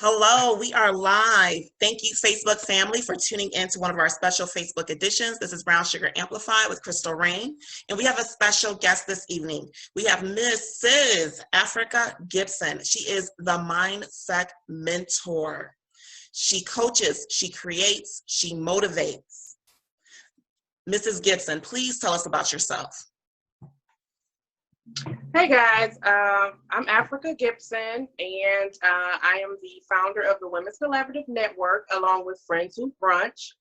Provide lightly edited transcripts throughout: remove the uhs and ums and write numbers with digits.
Hello, we are live. Thank you, Facebook family, for tuning in to one of our special Facebook editions. This is Brown Sugar Amplified with Crystal Reign, and we have a special guest this evening. We have Mrs. Afrika Gibson. She is the mindset mentor. She coaches, she creates, she motivates. Mrs. Gibson, please tell us about yourself. Hey guys, I'm Afrika Gibson, and I am the founder of the Women's Collaborative Network, along with Friends Who Brunch.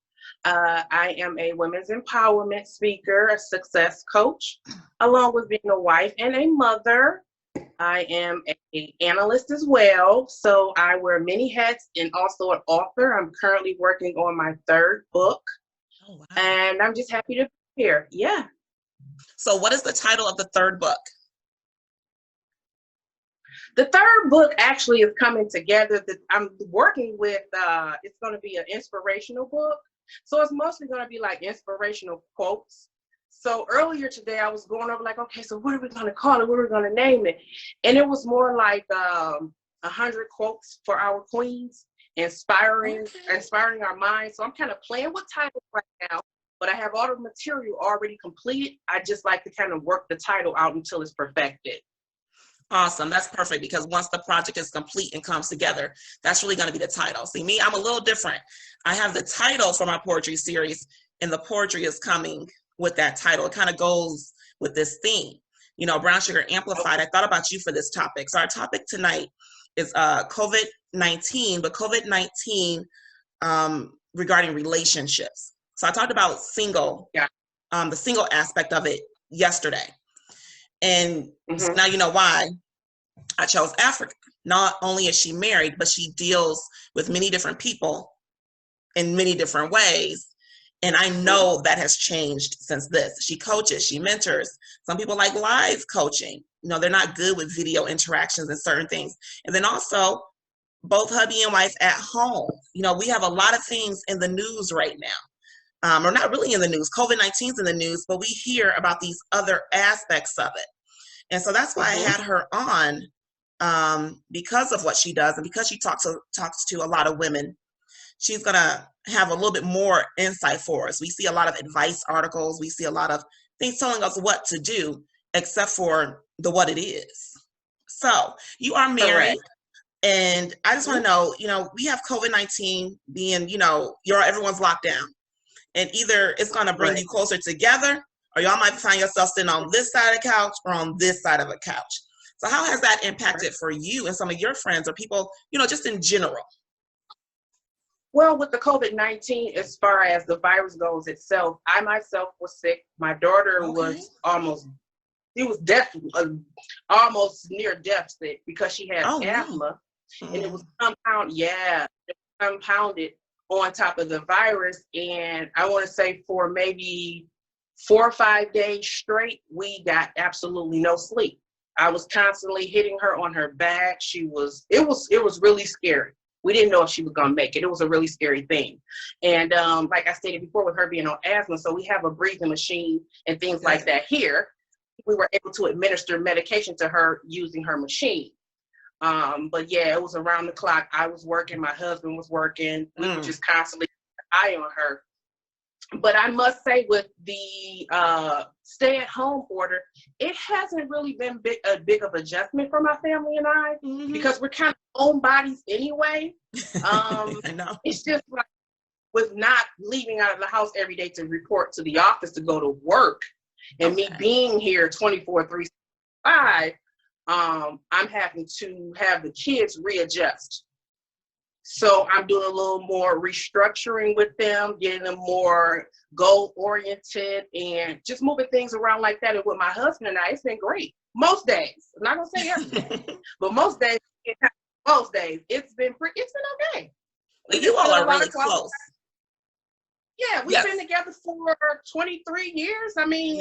I am a women's empowerment speaker, a success coach, along with being a wife and a mother. I am an analyst as well, so I wear many hats and also an author. I'm currently working on my third book, and I'm just happy to be here. Yeah. So what is the title of the third book? The third book actually is coming together. That I'm working with, it's going to be an inspirational book. So it's mostly going to be like inspirational quotes. So earlier today, I was going over like, okay, so what are we going to call it? What are we going to name it? And it was more like 100 quotes for our queens, inspiring our minds. So I'm kind of playing with titles right now, but I have all the material already completed. I just like to kind of work the title out until it's perfected. Awesome. That's perfect, because once the project is complete and comes together, that's really going to be the title. See, me, I'm a little different. I have the title for my poetry series, and the poetry is coming with that title. It kind of goes with this theme. You know, Brown Sugar Amplified, I thought about you for this topic. So our topic tonight is COVID-19, but COVID-19 regarding relationships. So I talked about the single aspect of it yesterday. And so now you know why I chose Afrika. Not only is she married, but she deals with many different people in many different ways. And I know that has changed since this. She coaches, she mentors. Some people like live coaching. You know, they're not good with video interactions and certain things. And then also, both hubby and wife at home. You know, we have a lot of things in the news right now. Or not really in the news. COVID-19 is in the news, but we hear about these other aspects of it. And so that's why I had her on, because of what she does and because she talks to a lot of women. She's going to have a little bit more insight for us. We see a lot of advice articles. We see a lot of things telling us what to do, except for the what it is. So you are married. Correct. And I just want to know, you know, we have COVID-19 being, you know, everyone's locked down. And either it's going to bring you closer together, or y'all might find yourself sitting on this side of the couch or on this side of a couch. So how has that impacted for you and some of your friends or people, you know, just in general? Well, with the COVID-19, as far as the virus goes itself, I myself was sick. My daughter was almost near death sick because she had asthma. And it was compounded on top of the virus. And I want to say for maybe 4 or 5 days straight, we got absolutely no sleep. I was constantly hitting her on her back. It was really scary. We didn't know if she was going to make it. It was a really scary thing. And like I stated before, with her being on asthma, so we have a breathing machine and things like that here. We were able to administer medication to her using her machine. But yeah, it was around the clock. I was working, my husband was working. We were just constantly eye on her. But I must say, with the stay-at-home order, it hasn't really been a big of adjustment for my family and I, because we're kind of homebodies anyway. I know. It's just like with not leaving out of the house every day to report to the office to go to work, and me being here 24/365, I'm having to have the kids readjust. So I'm doing a little more restructuring with them, getting them more goal-oriented, and just moving things around like that. And with my husband and I, it's been great. Most days, I'm not gonna say every day, but most days, it's been okay. You all are really close. Yeah, we've been together for 23 years. I mean,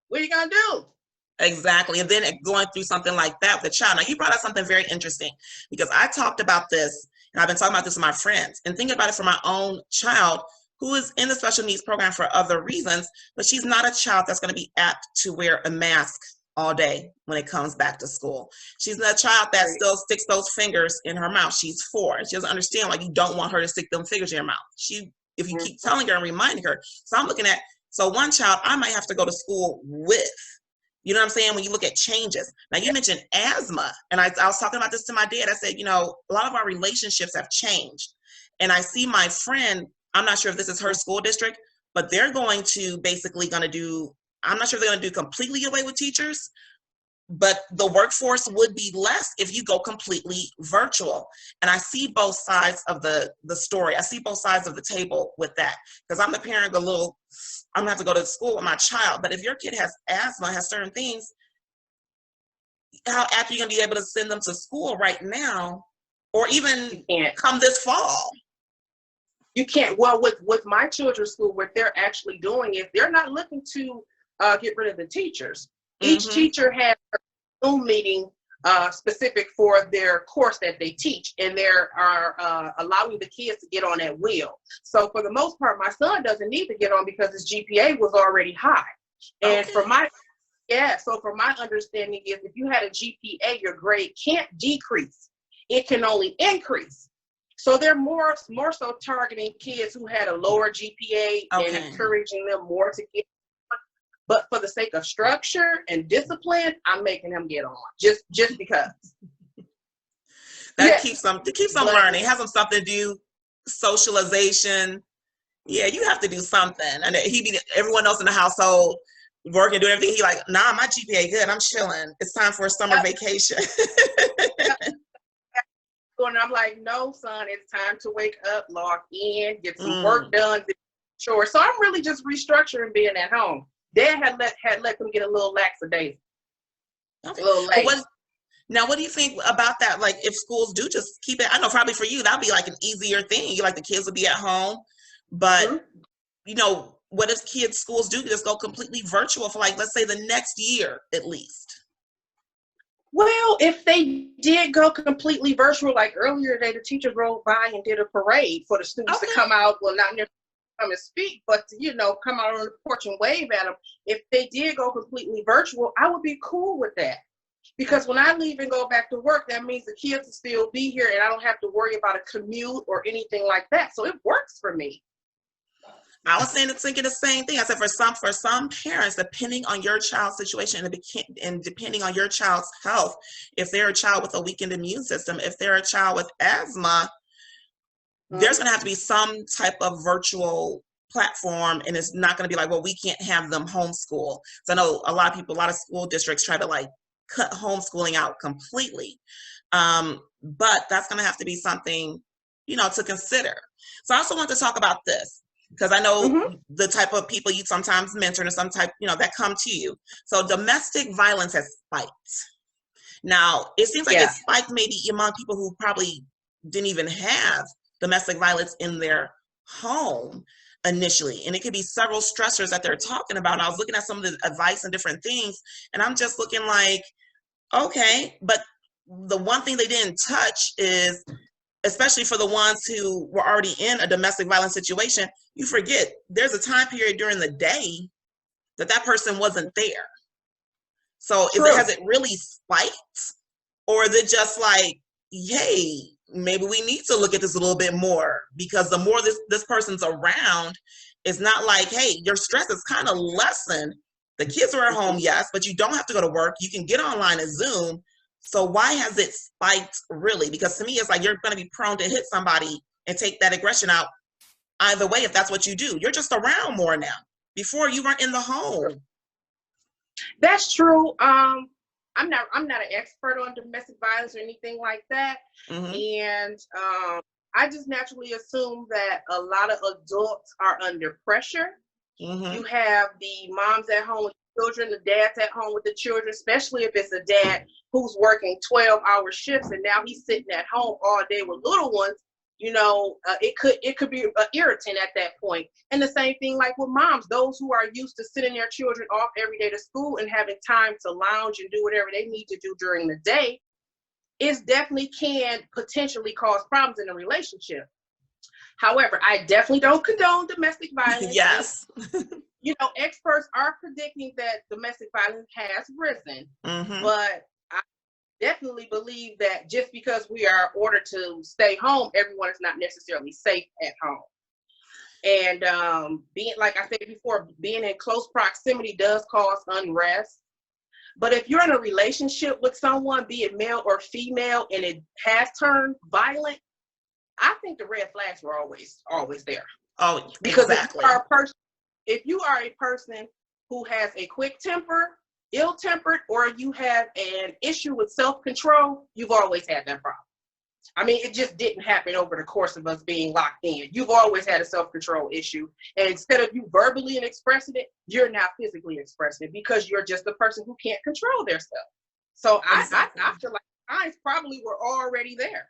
what are you gonna do? Exactly. And then going through something like that with a child. Now, you brought up something very interesting, because I talked about this, and I've been talking about this with my friends, and thinking about it for my own child, who is in the special needs program for other reasons, but she's not a child that's going to be apt to wear a mask all day when it comes back to school. She's that child that still sticks those fingers in her mouth. She's 4. She doesn't understand, like, you don't want her to stick them fingers in your mouth. If you keep telling her and reminding her. So I'm looking at, so one child I might have to go to school with. You know what I'm saying? When you look at changes. Now, you mentioned asthma, and I was talking about this to my dad. I said, you know, a lot of our relationships have changed. And I see my friend, I'm not sure if this is her school district, but they're going to basically going to do, I'm not sure if they're going to do completely away with teachers, but the workforce would be less if you go completely virtual. And I see both sides of the story. I see both sides of the table with that, because I'm the parent, I'm gonna have to go to school with my child. But if your kid has asthma, has certain things, how apt are you gonna be able to send them to school right now, or even come this fall? You can't. Well, with my children's school, what they're actually doing is they're not looking to get rid of the teachers. Each teacher has a Zoom meeting specific for their course that they teach, and they are allowing the kids to get on at will. So for the most part, my son doesn't need to get on because his GPA was already high. And for my understanding is, if you had a GPA, your grade can't decrease; it can only increase. So they're more so targeting kids who had a lower GPA and encouraging them more to get. But for the sake of structure and discipline, I'm making them get on just because. That keeps them learning. Has them something to do. Socialization. Yeah, you have to do something. And everyone else in the household working, doing everything. He like, nah, my GPA good. I'm chilling. It's time for a summer vacation. And I'm like, no, son, it's time to wake up, log in, get some work done. Sure. So I'm really just restructuring being at home. Dad had let them get a little lackadaisical. Okay. A little late. Now, what do you think about that? Like, if schools do just keep it, I know probably for you, that'll be like an easier thing. You like the kids will be at home, but you know, what if schools do just go completely virtual for, like, let's say the next year at least? Well, if they did go completely virtual, like earlier today, the teacher rode by and did a parade for the students to come out. Well, not necessarily come and speak, but to, come out on the porch and wave at them. If they did go completely virtual, I would be cool with that. Because when I leave and go back to work, that means the kids will still be here and I don't have to worry about a commute or anything like that. So it works for me. I was thinking the same thing. I said, for some parents, depending on your child's situation and depending on your child's health, if they're a child with a weakened immune system, if they're a child with asthma, there's going to have to be some type of virtual platform, and it's not going to be like, well, we can't have them homeschool. So I know a lot of school districts try to like cut homeschooling out completely. But that's going to have to be something, to consider. So I also want to talk about this, because I know the type of people you sometimes mentor and some type, that come to you. So domestic violence has spiked. Now, it seems like it spiked maybe among people who probably didn't even have domestic violence in their home initially. And it could be several stressors that they're talking about. And I was looking at some of the advice and different things, and I'm just looking like, okay, but the one thing they didn't touch is, especially for the ones who were already in a domestic violence situation, you forget there's a time period during the day that person wasn't there. So has it really spiked? Or is it just like, hey, maybe we need to look at this a little bit more, because the more this person's around, it's not like, hey, your stress is kind of lessened. The kids are at home, yes, but you don't have to go to work. You can get online and Zoom. So why has it spiked really? Because to me, it's like you're going to be prone to hit somebody and take that aggression out either way if that's what you do. You're just around more now. Before, you weren't in the home. That's true. I'm not an expert on domestic violence or anything like that. And I just naturally assume that a lot of adults are under pressure. You have the moms at home with children, the dads at home with the children, especially if it's a dad who's working 12-hour shifts and now he's sitting at home all day with little ones. It could be an irritant at that point. And the same thing like with moms, those who are used to sending their children off every day to school and having time to lounge and do whatever they need to do during the day, it definitely can potentially cause problems in a relationship. However, I definitely don't condone domestic violence. Yes. you know, experts are predicting that domestic violence has risen, Mm-hmm. but I definitely believe that just because we are ordered to stay home, everyone is not necessarily safe at home. And being, like I said before, being in close proximity does cause unrest. But if you're in a relationship with someone, be it male or female, and it has turned violent, I think the red flags were always there. Oh, Because exactly. if you are a person who has a quick temper, ill-tempered, or you have an issue with self-control, you've always had that problem. I mean, it just didn't happen over the course of us being locked in. You've always had a self-control issue. And instead of you verbally expressing it, you're now physically expressing it because you're just a person who can't control their self. So Exactly. I feel like signs probably were already there.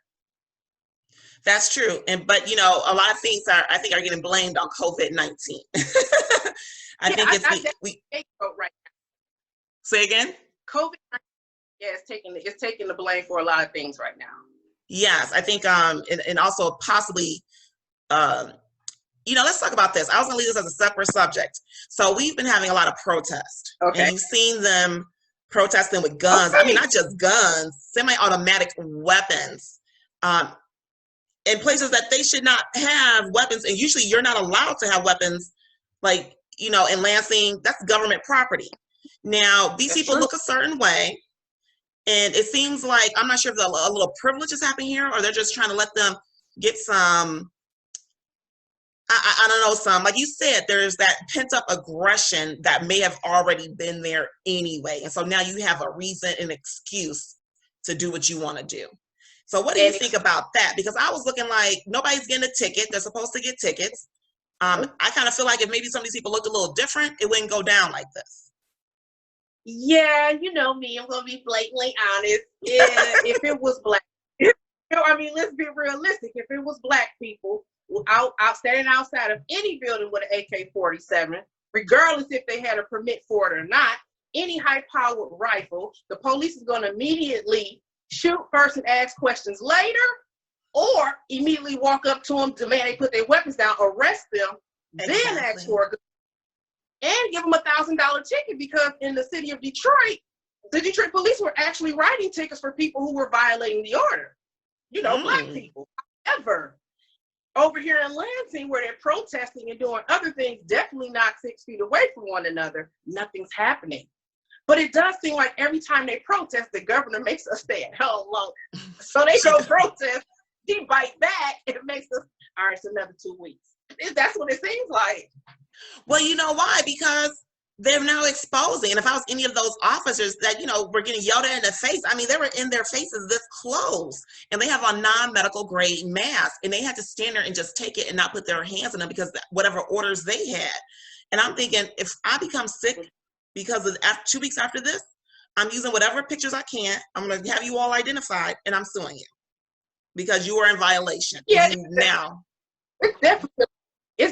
That's true. But you know, a lot of things I think are getting blamed on COVID-19. I think it's right now. Say again? COVID-19, yeah, it's taking the blame for a lot of things right now. Yes, I think and also possibly you know, let's talk about this. I was gonna leave this as a separate subject. So we've been having a lot of protests. Okay. And you've seen them protesting with guns. Okay. I mean, not just guns, semi-automatic weapons. In places that they should not have weapons, and usually you're not allowed to have weapons, like, you know, in Lansing, that's government property. Now, these people look a certain way, and it seems like, I'm not sure if a little privilege is happening here, or they're just trying to let them get some, I don't know, some, like you said, there's that pent-up aggression that may have already been there anyway, and so now you have a reason, an excuse to do what you want to do. So what do you think about that? Because I was looking like nobody's getting a ticket. They're supposed to get tickets. I kind of feel like if maybe some of these people looked a little different, it wouldn't go down like this. Yeah, you know me, I'm going to be blatantly honest. If it was black, I mean, let's be realistic. If it was black people out standing outside of any building with an AK-47, regardless if they had a permit for it or not, any high-powered rifle, the police is going to immediately shoot first and ask questions later, or immediately walk up to them, demand they put their weapons down, arrest them, then ask for a gun, and give them $1,000 ticket, because in the city of Detroit, the Detroit police were actually writing tickets for people who were violating the order. You know, black people. However, over here in Lansing, where they're protesting and doing other things, definitely not 6 feet away from one another, nothing's happening. But it does seem like every time they protest, the governor makes us stay at home longer. So they go protest, he bite back, and it makes us, all right, it's another 2 weeks. That's what it seems like. Well, you know why? Because they're now exposing. And if I was any of those officers that, you know, were getting yelled at in the face, I mean, they were in their faces this close, and they have a non-medical grade mask, and they had to stand there and just take it and not put their hands on them because whatever orders they had. And I'm thinking, if I become sick because of 2 weeks after this, I'm using whatever pictures I can. I'm going to have you all identified, and I'm suing you because you are in violation. Yeah, now it's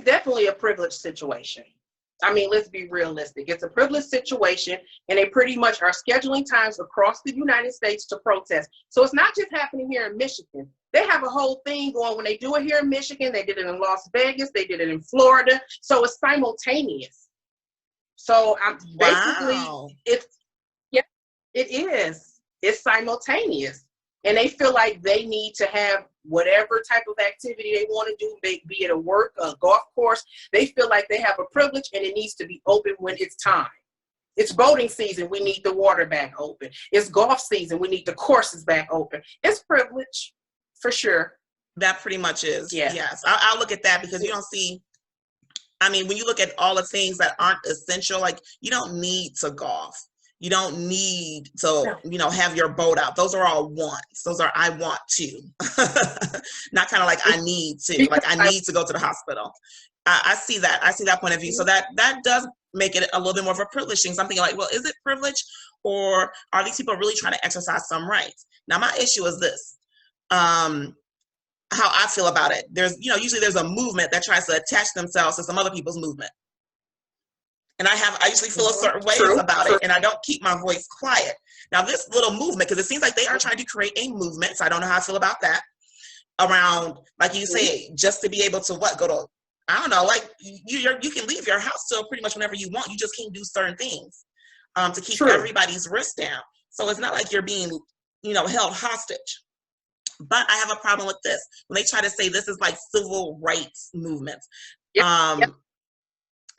definitely a privileged situation. I mean, let's be realistic. It's a privileged situation, and they pretty much are scheduling times across the United States to protest. So it's not just happening here in Michigan. They have a whole thing going. When they do it here in Michigan, they did it in Las Vegas, they did it in Florida. So it's simultaneous. So basically, it is. It's simultaneous. And they feel like they need to have whatever type of activity they want to do, be it a work, a golf course. They feel like they have a privilege, and it needs to be open when it's time. It's boating season, we need the water back open. It's golf season, we need the courses back open. It's privilege, for sure. That pretty much is. Yeah. Yes. I'll look at that, because you don't see, I mean, when you look at all the things that aren't essential, like you don't need to golf. You don't need to, you know, have your boat out. Those are all wants. Those are, I want to. Not kind of like I need to, like I need to go to the hospital. I see that. I see that point of view. So that does make it a little bit more of a privilege thing. So I'm thinking like, well, is it privilege, or are these people really trying to exercise some rights? Now, my issue is this. How I feel about it. There's, you know, usually there's a movement that tries to attach themselves to some other people's movement. And I usually feel a certain ways about it, and I don't keep my voice quiet. Now, this little movement, because it seems like they are trying to create a movement, so I don't know how I feel about that, around, like you say, just to be able to go to I don't know, like you can leave your house still pretty much whenever you want. You just can't do certain things to keep True. everybody's risk down. So it's not like you're being, held hostage. But I have a problem with this when they try to say this is like civil rights movements. Yep. Yep.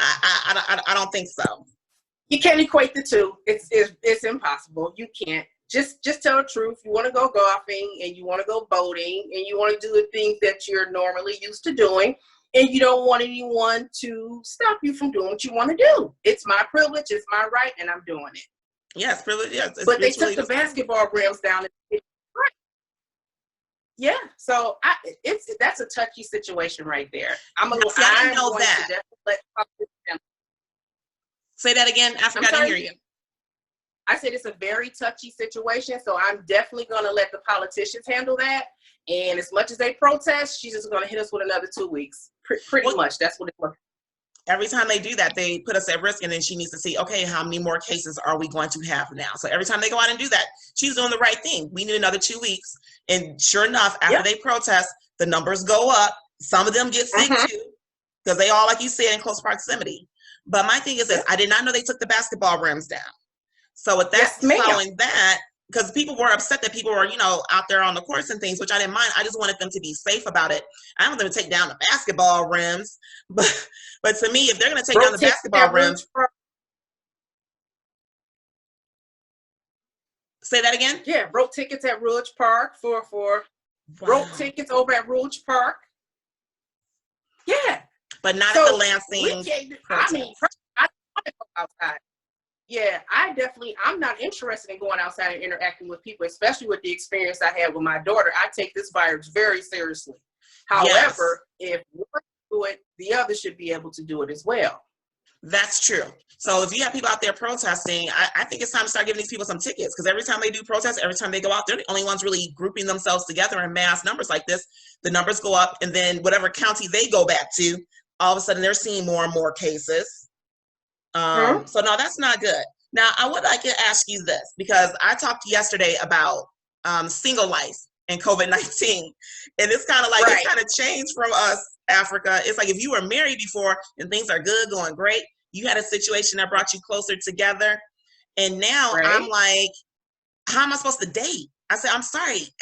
I don't think so. You can't equate the two. It's impossible. You can't. Just tell the truth. You want to go golfing and you want to go boating and you want to do the things that you're normally used to doing, and you don't want anyone to stop you from doing what you want to do. It's my privilege. It's my right, and I'm doing it. Yes, privilege. Yes, but they took the basketball rims down. Right. Yeah. So that's a touchy situation right there. I didn't know that. Say that again, Afrika. I didn't hear you. I said it's a very touchy situation, so I'm definitely going to let the politicians handle that. And as much as they protest, she's just going to hit us with another 2 weeks. Pretty much. That's what it was. Every time they do that, they put us at risk, and then she needs to see, okay, how many more cases are we going to have now? So every time they go out and do that, she's doing the right thing. We need another 2 weeks. And sure enough, after they protest, the numbers go up. Some of them get sick too, because they all, like you said, in close proximity. But my thing is this, I did not know they took the basketball rims down. So with that, following that, because people were upset that people were, out there on the courts and things, which I didn't mind. I just wanted them to be safe about it. I don't want them to take down the basketball rims. But to me, if they're going to take down the basketball rims. Say that again? Yeah, broke tickets at Rouge Park for broke tickets over at Rouge Park. Yeah. But not at the Lansing. I want to go outside. Yeah, I'm not interested in going outside and interacting with people, especially with the experience I had with my daughter. I take this virus very seriously. However, if one do it, the other should be able to do it as well. That's true. So if you have people out there protesting, I think it's time to start giving these people some tickets, because every time they do protest, every time they go out, they're the only ones really grouping themselves together in mass numbers like this. The numbers go up, and then whatever county they go back to, all of a sudden they're seeing more and more cases. So no, that's not good. Now, I would like to ask you this, because I talked yesterday about single life and COVID-19, and it's kind of like, it's kind of changed from us, Afrika. It's like if you were married before and things are good, going great, you had a situation that brought you closer together, and now I'm like, how am I supposed to date? I said, I'm sorry,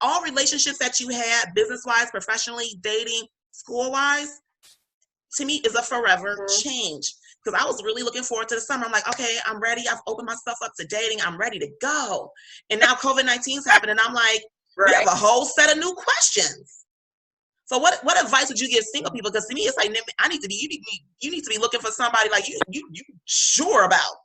all relationships that you had, business-wise, professionally, dating, school-wise, to me is a forever change. Because I was really looking forward to the summer. I'm like, okay, I'm ready. I've opened myself up to dating. I'm ready to go. And now COVID-19's happening. And I'm like, we have a whole set of new questions. So what advice would you give single people? Because to me, it's like, you need to be looking for somebody like you sure about.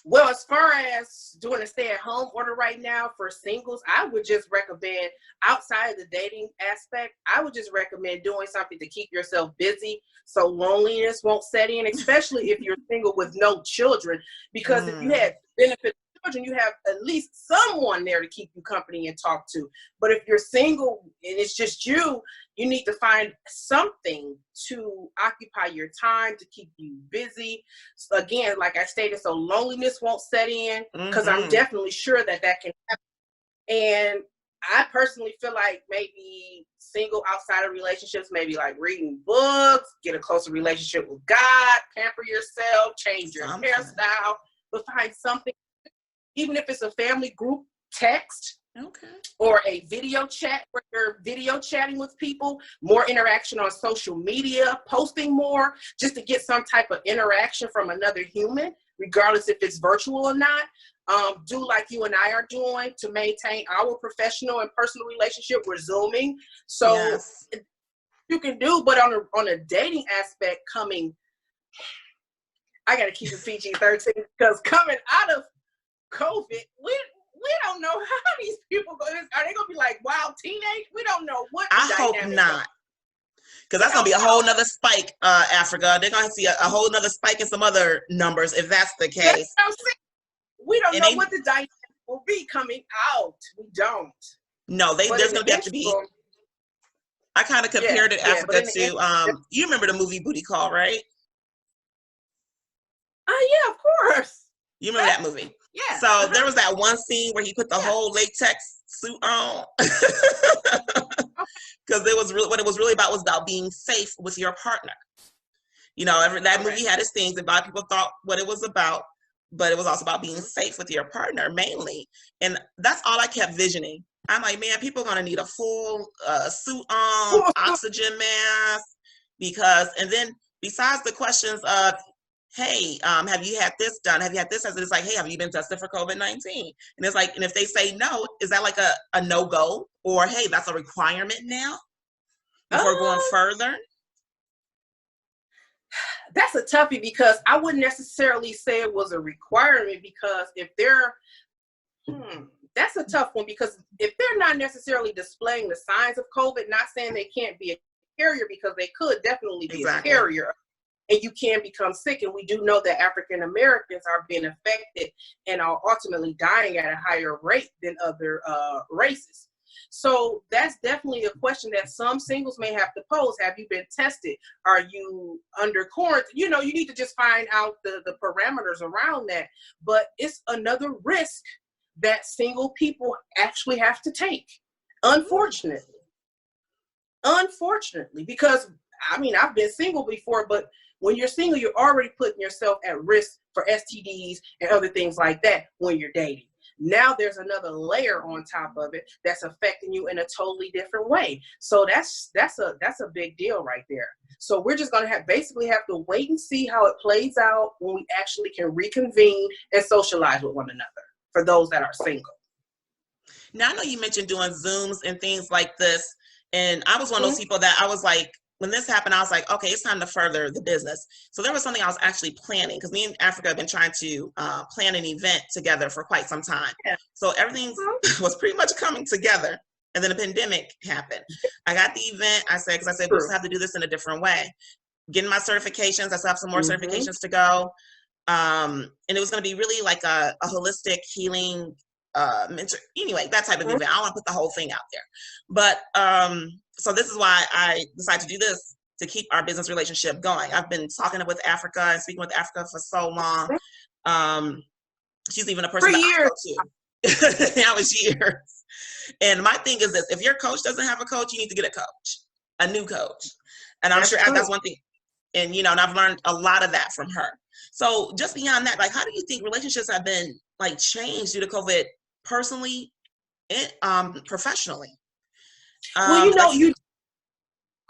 Well, as far as doing a stay-at-home order right now for singles, I would just recommend, outside of the dating aspect, I would just recommend doing something to keep yourself busy so loneliness won't set in, especially if you're single with no children. Because if you had benefit of children, you have at least someone there to keep you company and talk to. But if you're single and it's just you need to find something to occupy your time, to keep you busy. So again, like I stated, so loneliness won't set in, because I'm definitely sure that can happen. And I personally feel like maybe single outside of relationships, maybe like reading books, get a closer relationship with God, pamper yourself, change your hairstyle, but find something, even if it's a family group text. Or a video chat where you're video chatting with people, more interaction on social media, posting more, just to get some type of interaction from another human, regardless if it's virtual or not. Do like you and I are doing to maintain our professional and personal relationship. We're Zooming. So you can do, but on a dating aspect I got to keep it PG-13, because coming out of COVID, we don't know how these people are they gonna be like wild teenage? We don't know what. I hope not, because that's gonna be a whole nother spike, Afrika. They're gonna see a whole nother spike in some other numbers if that's the case. We don't know what the dynamic will be coming out. We don't. No, there's gonna have to be. I kind of compared it, Afrika, to you remember the movie Booty Call, right? Yeah, of course. You remember that movie? Yeah. So there was that one scene where he put the whole latex suit on. because it was really, what it was really about was about being safe with your partner. You know, that movie had its things, and a lot of people thought what it was about, but it was also about being safe with your partner mainly. And that's all I kept visioning. I'm like, man, people are going to need a full suit on, oxygen mask, because, and then besides the questions of, hey, have you had this done? Have you had this? It's like, hey, have you been tested for COVID-19? And it's like, and if they say no, is that like a no-go? Or, hey, that's a requirement now before going further? That's a toughie, because I wouldn't necessarily say it was a requirement, because if they're, that's a tough one, because if they're not necessarily displaying the signs of COVID, not saying they can't be a carrier, because they could definitely be a carrier, and you can become sick. And we do know that African Americans are being affected and are ultimately dying at a higher rate than other races. So that's definitely a question that some singles may have to pose. Have you been tested? Are you under quarantine? You know, you need to just find out the parameters around that. But it's another risk that single people actually have to take, unfortunately. Unfortunately, because, I mean, I've been single before, but when you're single, you're already putting yourself at risk for STDs and other things like that when you're dating. Now there's another layer on top of it that's affecting you in a totally different way. So that's a big deal right there. So we're just gonna basically have to wait and see how it plays out when we actually can reconvene and socialize with one another, for those that are single. Now, I know you mentioned doing Zooms and things like this, and I was one of those people that I was like, when this happened, I was like, okay, it's time to further the business. So there was something I was actually planning, because me and Africa have been trying to plan an event together for quite some time. Yeah. So everything was pretty much coming together. And then the pandemic happened. I got the event, I said, because I said, we just have to do this in a different way. Getting my certifications, I still have some more certifications to go. And it was going to be really like a holistic healing mentor, anyway, that type of event. I don't want to put the whole thing out there. But so this is why I decided to do this, to keep our business relationship going. I've been talking with Africa and speaking with Africa for so long. She's even a person that I go to. That was years. And my thing is this: if your coach doesn't have a coach, you need to get a coach, a new coach. And I'm sure that's one thing. And, you know, and I've learned a lot of that from her. So just beyond that, like, how do you think relationships have been like changed due to COVID, personally and professionally? Well, you know,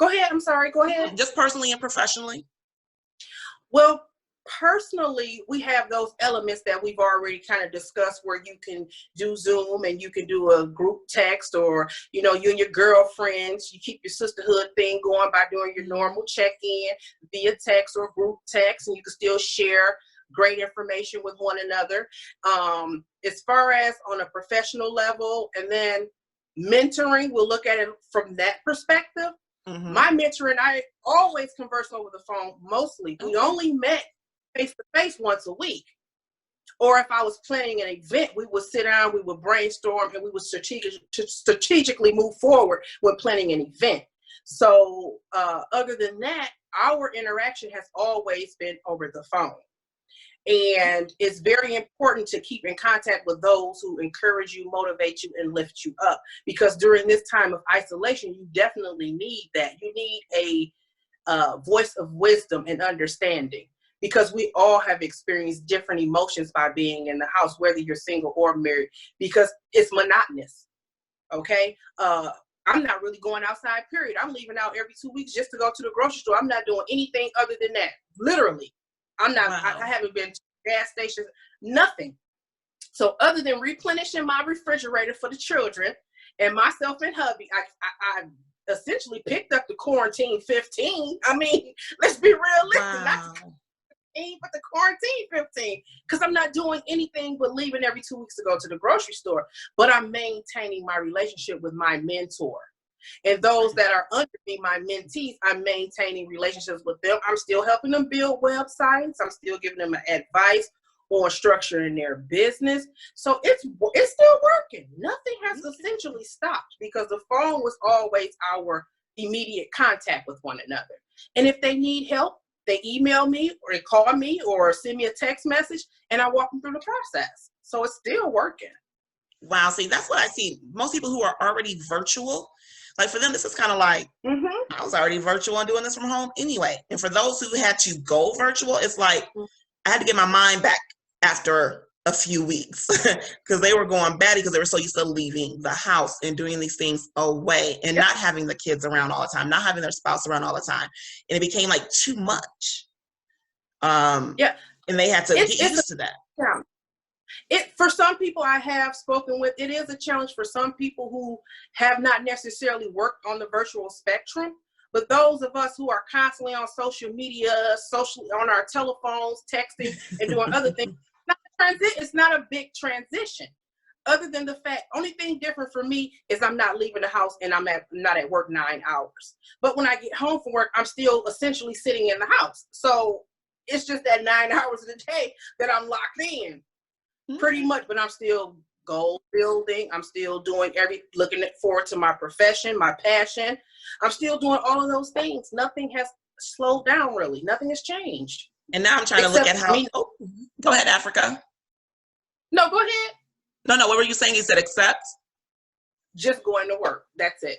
go ahead. I'm sorry. Go ahead. Just personally and professionally. Well, personally, we have those elements that we've already kind of discussed, where you can do Zoom and you can do a group text, or, you know, you and your girlfriends, you keep your sisterhood thing going by doing your normal check-in via text or group text, and you can still share great information with one another. As far as on a professional level, and then mentoring, we'll look at it from that perspective. My mentor and I always converse over the phone mostly. We only met face-to-face once a week. Or if I was planning an event, we would sit down, we would brainstorm, and we would strategically move forward when planning an event. So other than that, our interaction has always been over the phone. And it's very important to keep in contact with those who encourage you, motivate you, and lift you up. Because during this time of isolation, you definitely need that. You need a voice of wisdom and understanding, because we all have experienced different emotions by being in the house, whether you're single or married, because it's monotonous. Okay. I'm not really going outside, period. I'm leaving out every 2 weeks just to go to the grocery store. I'm not doing anything other than that. Literally. I'm not, I haven't been to gas stations, nothing. So other than replenishing my refrigerator for the children and myself and hubby, I essentially picked up the quarantine 15. I mean, let's be realistic. Not the 15, but the quarantine 15. Because I'm not doing anything but leaving every 2 weeks to go to the grocery store. But I'm maintaining my relationship with my mentor. And those that are under me, my mentees, I'm maintaining relationships with them. I'm still helping them build websites. I'm still giving them advice on structuring their business. So it's still working. Nothing has essentially stopped, because the phone was always our immediate contact with one another. And if they need help, they email me or they call me or send me a text message, and I walk them through the process. So it's still working. Wow. See, that's what I see. Most people who are already virtual, Like for them, this is kind of like, Mm-hmm. I was already virtual and doing this from home anyway. And for those who had to go virtual, it's like I had to get my mind back after a few weeks because they were going batty because they were so used to leaving the house and doing these things away and not having the kids around all the time, not having their spouse around all the time. And it became like too much. And they had to get used to that. Yeah. For some people I have spoken with, it is a challenge for some people who have not necessarily worked on the virtual spectrum. But those of us who are constantly on social media, on our telephones, texting, and doing other things, it's not a big transition. Other than the fact, only thing different for me is I'm not leaving the house and I'm not at work 9 hours. But when I get home from work, I'm still essentially sitting in the house. So it's just that 9 hours of the day that I'm locked in, pretty much. But I'm still goal building. I'm still doing looking forward to my profession, my passion. I'm still doing all of those things. Nothing has slowed down, really. Nothing has changed. And now I'm trying to look at how. Go ahead, Afrika. No, go ahead. No. What were you saying? You said accept? Just going to work. That's it.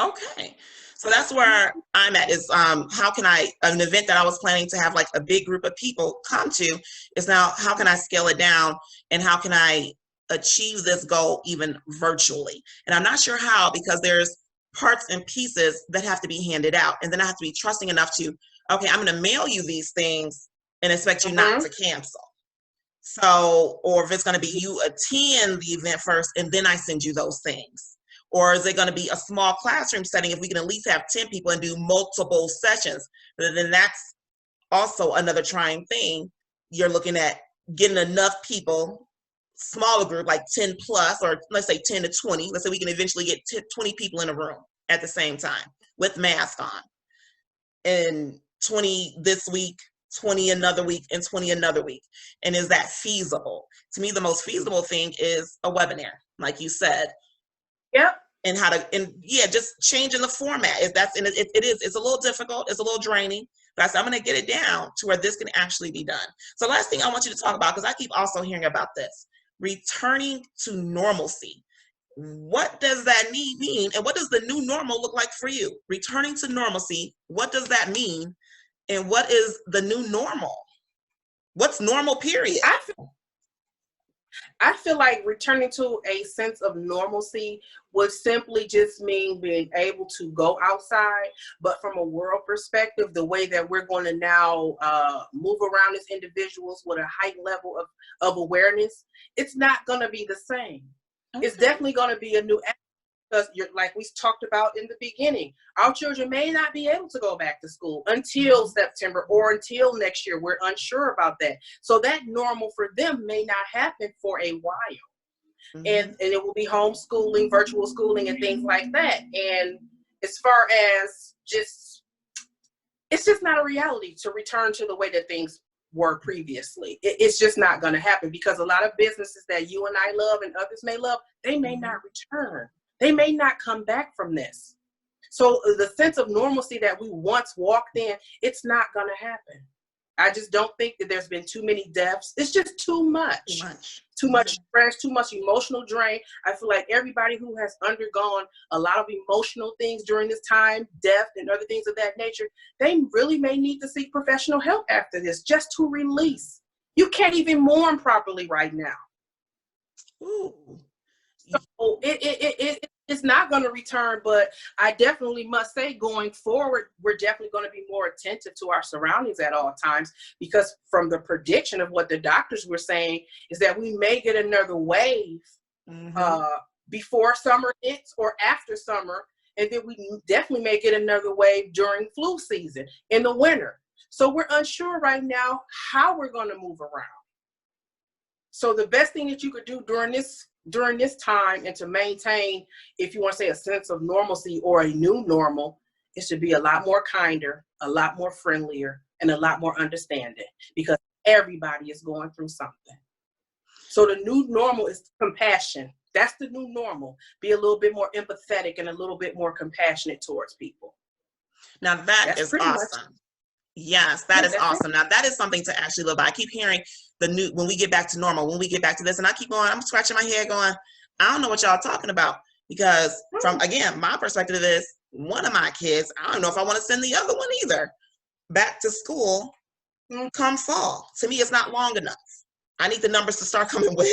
Okay. So that's where I'm at is how can an event that I was planning to have like a big group of people come to is now how can I scale it down and how can I achieve this goal even virtually? And I'm not sure how because there's parts and pieces that have to be handed out. And then I have to be trusting enough to, okay, I'm going to mail you these things and expect you not to cancel. So, or if it's going to be you attend the event first and then I send you those things. Or is it going to be a small classroom setting if we can at least have 10 people and do multiple sessions? But then that's also another trying thing. You're looking at getting enough people, smaller group, like 10 plus, or let's say 10 to 20. Let's say we can eventually get 20 people in a room at the same time with masks on. And 20 this week, 20 another week, and 20 another week. And is that feasible? To me, the most feasible thing is a webinar, like you said. Yep. And just changing the format. It's a little difficult. It's a little draining. But I said, I'm going to get it down to where this can actually be done. So last thing I want you to talk about, because I keep also hearing about this, returning to normalcy. What does that mean? And what does the new normal look like for you? Returning to normalcy, what does that mean? And what is the new normal? What's normal, period? I feel like returning to a sense of normalcy would simply just mean being able to go outside, but from a world perspective, the way that we're going to now move around as individuals with a heightened level of awareness, it's not going to be the same. Okay. It's definitely going to be a new because like we talked about in the beginning, our children may not be able to go back to school until September or until next year. We're unsure about that. So that normal for them may not happen for a while. And it will be homeschooling, virtual schooling, and things like that. And as far as it's just not a reality to return to the way that things were previously. It's just not going to happen because a lot of businesses that you and I love and others may love, they may not return. They may not come back from this. So the sense of normalcy that we once walked in, it's not going to happen. I just don't think that there's been too many deaths. It's just too much. Too much stress, too much emotional drain. I feel like everybody who has undergone a lot of emotional things during this time, death and other things of that nature, they really may need to seek professional help after this just to release. You can't even mourn properly right now. Ooh. So it's not going to return, but I definitely must say going forward, we're definitely going to be more attentive to our surroundings at all times because from the prediction of what the doctors were saying is that we may get another wave before summer hits or after summer, and then we definitely may get another wave during flu season in the winter. So we're unsure right now how we're going to move around. So the best thing that you could do during this time and to maintain, if you want to say a sense of normalcy or a new normal, is to be a lot more kinder, a lot more friendlier, and a lot more understanding because everybody is going through something. So the new normal is compassion. That's the new normal. Be a little bit more empathetic and a little bit more compassionate towards people. Now that's is awesome. Yes, that is awesome. Now that is something to actually live by. I keep hearing when we get back to normal, when we get back to this, and I keep going, I'm scratching my head going, I don't know what y'all are talking about. Because from, again, my perspective is one of my kids, I don't know if I want to send the other one either back to school come fall. To me, it's not long enough. I need the numbers to start coming way,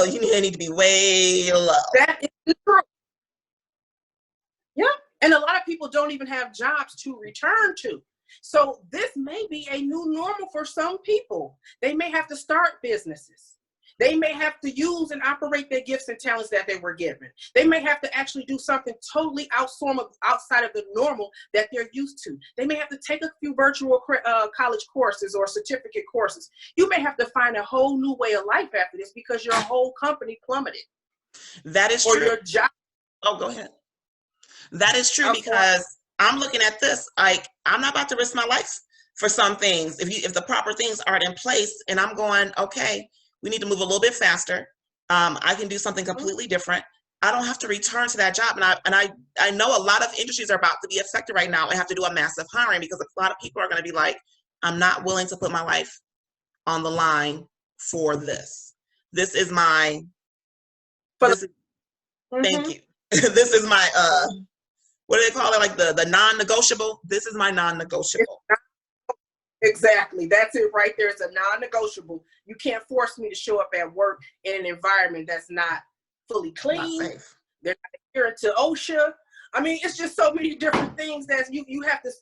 you need to be way low. That is true. Yeah. And a lot of people don't even have jobs to return to. So this may be a new normal for some people. They may have to start businesses. They may have to use and operate their gifts and talents that they were given. They may have to actually do something totally outside of the normal that they're used to. They may have to take a few virtual college courses or certificate courses. You may have to find a whole new way of life after this because your whole company plummeted. That is or true. Your job. Oh, go ahead. That is true, because I'm looking at this like I'm not about to risk my life for some things if the proper things aren't in place, and I'm going, okay, we need to move a little bit faster. I can do something completely different. I don't have to return to that job. And I know a lot of industries are about to be affected right now and have to do a massive hiring, because a lot of people are going to be like, I'm not willing to put my life on the line for this. This is my, thank you. This is my, what do they call it? Like the non-negotiable. This is my non-negotiable. Exactly. That's it right there. It's a non-negotiable. You can't force me to show up at work in an environment that's not fully clean. Not safe. They're not adherent to OSHA. I mean, it's just so many different things that you have to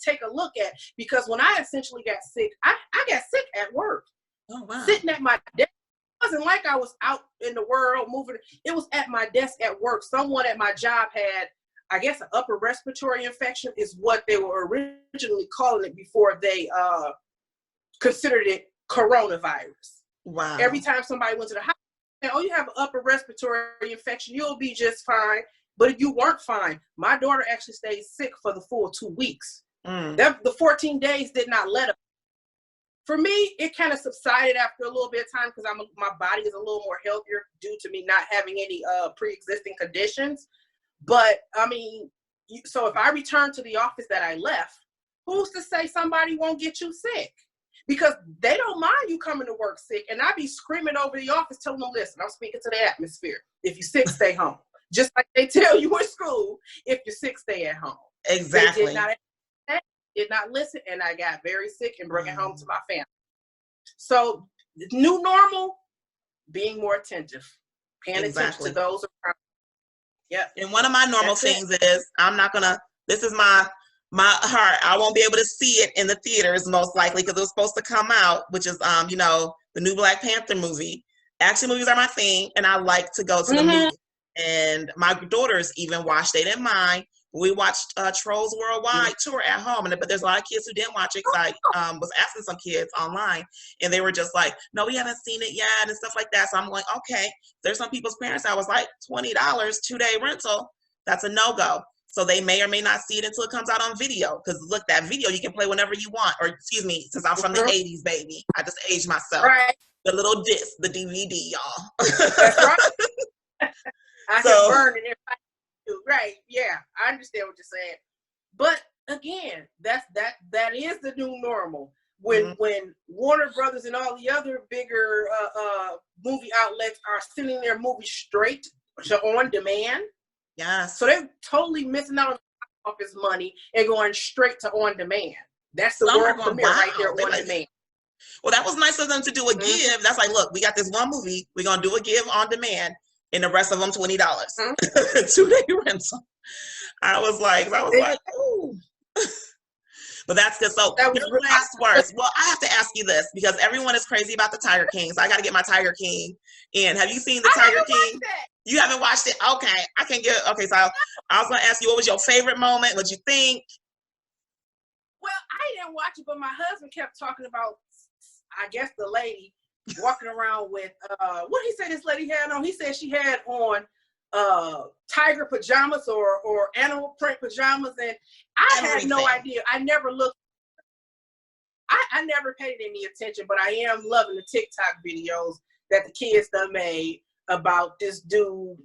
take a look at. Because when I essentially got sick, I got sick at work. Oh, wow. Sitting at my desk. It wasn't like I was out in the world moving. It was at my desk at work. Someone at my job had, I guess, an upper respiratory infection is what they were originally calling it before they considered it coronavirus. Wow. Every time somebody went to the hospital, oh, you have an upper respiratory infection, you'll be just fine. But if you weren't fine, my daughter actually stayed sick for the full 2 weeks. The 14 days did not let her. For me, it kind of subsided after a little bit of time because my body is a little more healthier due to me not having any pre-existing conditions. But I mean, so if I return to the office that I left, who's to say somebody won't get you sick? Because they don't mind you coming to work sick. And I be screaming over the office, telling them, listen, I'm speaking to the atmosphere. If you're sick, stay home. Just like they tell you in school, if you're sick, stay at home. Exactly. They did not listen, and I got very sick and brought it home to my family. So the new normal, being more attentive, paying attention to those around. Yeah. And one of my normal things is I'm not gonna, this is my heart. I won't be able to see it in the theaters most likely because it was supposed to come out, which is the new Black Panther movie. Action movies are my thing, and I like to go to the movie. And my daughters even watched, they didn't mind. We watched Trolls Worldwide tour at home, but there's a lot of kids who didn't watch it because I was asking some kids online, and they were just like, no, we haven't seen it yet, and stuff like that. So I'm like, okay, there's some people's parents that was like $20, 2-day rental. That's a no-go. So they may or may not see it until it comes out on video. Because look, that video you can play whenever you want. Or excuse me, since I'm from the 80s, baby. I just aged myself. Right. The little disc, the DVD, y'all. That's right. I can burn it if I do. Right. Yeah. I understand what you're saying. But again, that is the new normal. When Warner Brothers and all the other bigger movie outlets are sending their movies straight to on demand. Yeah. So they're totally missing out on office money and going straight to on demand. That's the world premiere right there on demand. Well, that was nice of them to do a give. That's like, look, we got this one movie. We're going to do a give on demand. And the rest of them $20. 2-day rental. I was like, ooh. But that's good. So your last words. Well, I have to ask you this because everyone is crazy about the Tiger King. So I got to get my Tiger King in. Have you seen the Tiger King? You haven't watched it? Okay. I can get, okay. So I was going to ask you, what was your favorite moment? What you think? Well, I didn't watch it, but my husband kept talking about, I guess, the lady walking around with, what did he say this lady had on? He said she had on tiger pajamas or animal print pajamas, and I had no idea. I never looked. I never paid any attention, but I am loving the TikTok videos that the kids done made about this dude,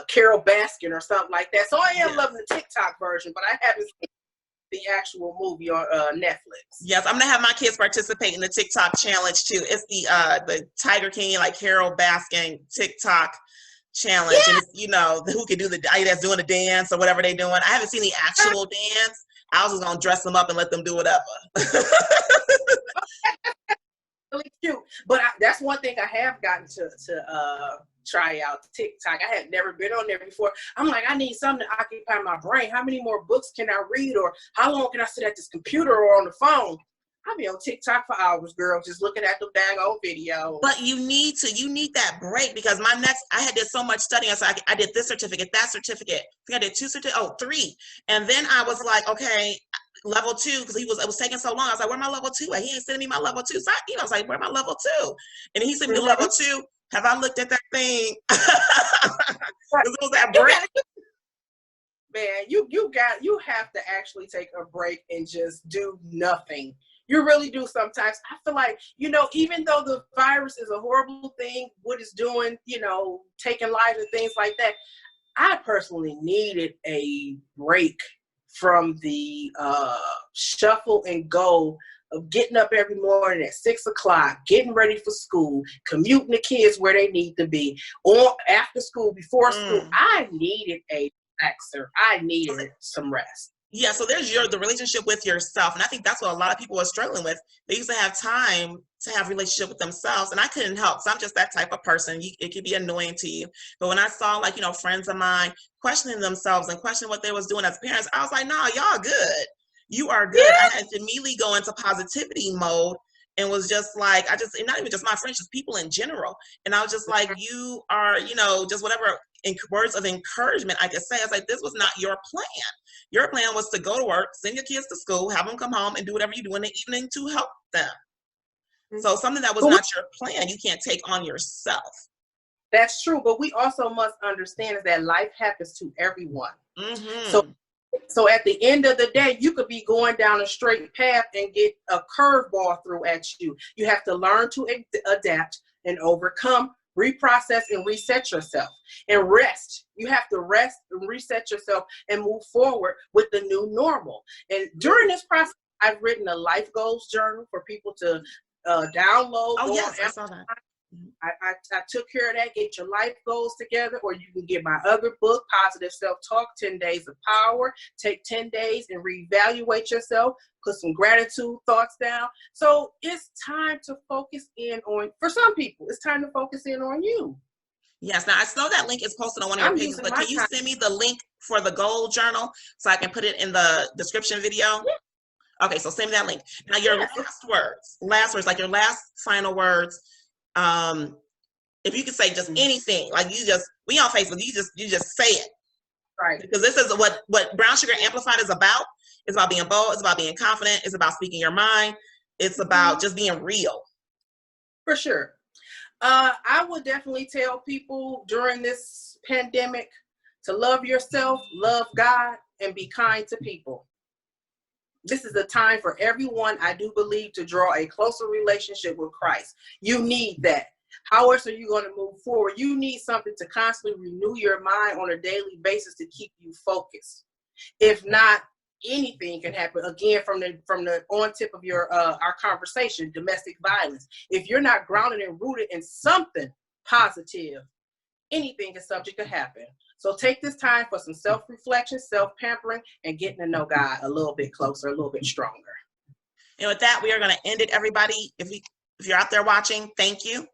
Carol Baskin or something like that. So I am loving the TikTok version, but I haven't seen the actual movie on Netflix. Yes, I'm gonna have my kids participate in the TikTok challenge too. It's the Tiger King, like Carol Baskin TikTok challenge, and it's, you know, who can do the that's doing the dance or whatever they're doing. I haven't seen the actual dance. I was just gonna dress them up and let them do whatever. Really cute, but that's one thing I have gotten to try out TikTok. I had never been on there before. I'm like, I need something to occupy my brain. How many more books can I read, or how long can I sit at this computer or on the phone? I'll be on TikTok for hours, girl, just looking at the dang old video. But you need that break, because I did so much studying. So I did this certificate, that certificate. I think I did 3. And then I was like, okay, level 2, because it was taking so long. I was like, where my level 2 at? He ain't sending me my level 2. So I was like, where my level 2? And he sent me level 2. Have I looked at that thing? It was that break. Man, you have to actually take a break and just do nothing. You really do sometimes. I feel like, you know, even though the virus is a horrible thing, what it's doing, you know, taking lives and things like that, I personally needed a break from the shuffle and go of getting up every morning at 6 o'clock, getting ready for school, commuting the kids where they need to be, or after school, before school. I needed a relaxer. I needed some rest. Yeah, so there's the relationship with yourself. And I think that's what a lot of people are struggling with. They used to have time to have a relationship with themselves, and I couldn't help. So I'm just that type of person. It could be annoying to you. But when I saw, like, you know, friends of mine questioning themselves and questioning what they was doing as parents, I was like, nah, y'all good. You are good. Yeah. I had to immediately go into positivity mode and was just like, and not even just my friends, just people in general. And I was just like, you are, you know, just whatever words of encouragement I could say. I was like, this was not your plan. Your plan was to go to work, send your kids to school, have them come home, and do whatever you do in the evening to help them. So something that was not your plan, you can't take on yourself. That's true. But we also must understand is that life happens to everyone. So at the end of the day, you could be going down a straight path and get a curveball through at you. You have to learn to adapt and overcome, reprocess, and reset yourself. And rest. You have to rest and reset yourself and move forward with the new normal. And during this process, I've written a life goals journal for people to download. Oh, yes, I saw that. I took care of that. Get your life goals together, or you can get my other book, Positive Self-Talk, 10 Days of Power. Take 10 days and reevaluate yourself, put some gratitude thoughts down. So it's time to focus in on, for some people, it's time to focus in on you. Yes, now I know that link is posted on one of your pages, but can you send me the link for the goal journal so I can put it in the description video? Yeah. Okay, so send me that link. Now your last words, like your last final words. If you could say just anything, like we on Facebook, you just say it. Right. Because this is what Brown Sugar Amplified is about. It's about being bold, it's about being confident, it's about speaking your mind, it's about just being real. For sure. I would definitely tell people during this pandemic to love yourself, love God, and be kind to people. This is a time for everyone, I do believe, to draw a closer relationship with Christ. You need that. How else are you going to move forward? You need something to constantly renew your mind on a daily basis to keep you focused. If not, anything can happen. Again, from the on tip of our conversation, domestic violence. If you're not grounded and rooted in something positive, anything is subject to happen. So take this time for some self-reflection, self-pampering, and getting to know God a little bit closer, a little bit stronger. And with that, we are going to end it, everybody. If you're out there watching, thank you.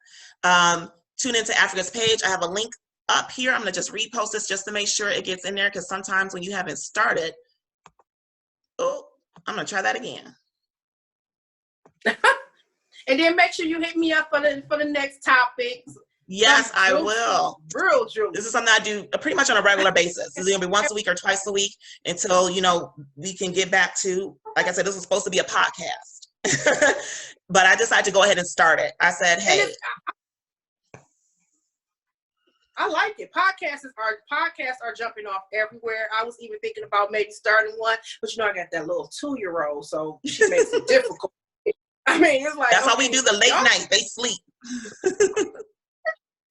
Tune into Africa's page. I have a link up here. I'm going to just repost this just to make sure it gets in there, because sometimes when you haven't started, I'm going to try that again. And then make sure you hit me up for the next topics. Yes, I will. Real juice. This is something I do pretty much on a regular basis. This is going to be once a week or twice a week until, we can get back to, like I said, this was supposed to be a podcast. But I decided to go ahead and start it. I said, hey. I like it. Podcasts are jumping off everywhere. I was even thinking about maybe starting one, but I got that little 2-year-old, so she makes it difficult. I mean, it's like that's how we do the late night. They sleep.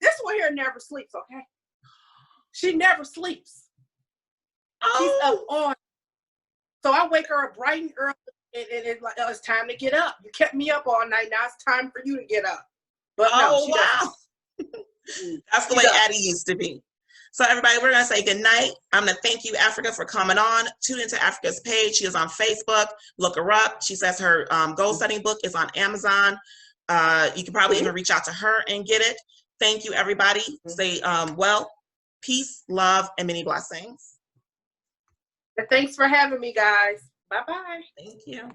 This one here never sleeps, okay? She never sleeps. She's up on. So I wake her up bright and early, and it's like, it's time to get up. You kept me up all night. Now it's time for you to get up. But no, she doesn't. That's the way Addie used to be. So everybody, we're going to say good night. I'm going to thank you, Afrika, for coming on. Tune into Afrika's page. She is on Facebook. Look her up. She says her goal setting book is on Amazon. You can probably even reach out to her and get it. Thank you, everybody. Say well, peace, love, and many blessings. Thanks for having me, guys. Bye-bye. Thank you.